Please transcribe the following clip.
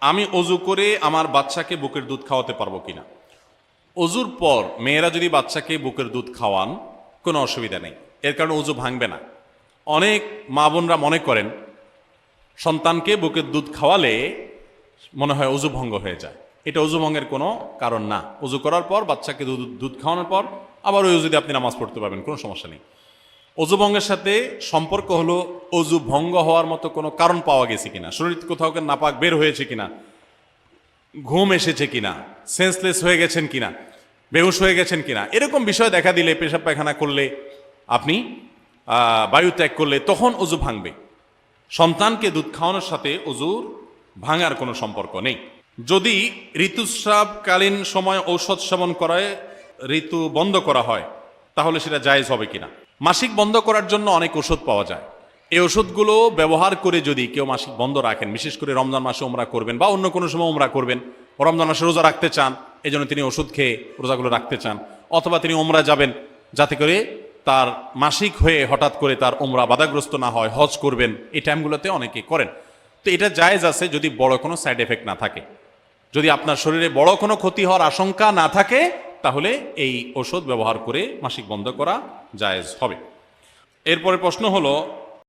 আমি অজু করে আমার বাচ্চাকে বুকের দুধ খাওয়াতে পারবো কিনা? অজুর পর মেয়েরা যদি বাচ্চাকে বুকের দুধ খাওয়ান কোনো অসুবিধা নেই, এর কারণে অজু ভাঙবে না। অনেক মা বোনরা মনে করেন সন্তানকে বুকের দুধ খাওয়ালে মনে হয় অজু ভঙ্গ হয়ে যায়। এটা অজু ভঙ্গের কোনো কারণ না। অজু করার পর বাচ্চাকে দুধ খাওয়ানোর পর আবার ওই অজু দিয়ে আপনি নামাজ পড়তে পারবেন, কোনো সমস্যা নেই। অজু ভঙ্গের সাথে সম্পর্ক হলো অজু ভঙ্গ হওয়ার মতো কোনো কারণ পাওয়া গেছে কিনা, শরীর কোথাও নাপাক বের হয়েছে কিনা, ঘুম এসেছে কিনা, সেন্সলেস হয়ে গেছেন কিনা, বেহুশ হয়ে গেছেন কিনা, এরকম বিষয় দেখা দিলে, পেশাব পায়খানা করলে, আপনি বায়ু ত্যাগ করলে, তখন অজু ভাঙবে। সন্তানকে দুধ খাওয়ানোর সাথে অজুর ভাঙার কোনো সম্পর্ক নেই। যদি ঋতুস্রাবকালীন সময় ঔষধ সেবন করায় ঋতু বন্ধ করা হয় তাহলে সেটা জায়েজ হবে কিনা? মাসিক বন্ধ করার জন্য অনেক ওষুধ পাওয়া যায়। এই ওষুধগুলো ব্যবহার করে যদি কেউ মাসিক বন্ধ রাখেন, বিশেষ করে রমজান মাসে ওমরা করবেন বা অন্য কোনো সময় ওমরা করবেন, রমজান মাসে রোজা রাখতে চান, এই জন্য তিনি ওষুধ খেয়ে রোজাগুলো রাখতে চান, অথবা তিনি ওমরা যাবেন যাতে করে তার মাসিক হয়ে হঠাৎ করে তার ওমরা বাধাগ্রস্ত না হয়, হজ করবেন, এই টাইমগুলোতে অনেকে করেন। তো এটা জায়েজ আছে যদি বড় কোনো সাইড এফেক্ট না থাকে। যদি আপনার শরীরে বড় কোনো ক্ষতি হওয়ার আশঙ্কা না থাকে তাহলে এই ওষুধ ব্যবহার করে মাসিক বন্ধ করা জায়েজ হবে। এরপরে প্রশ্ন হলো,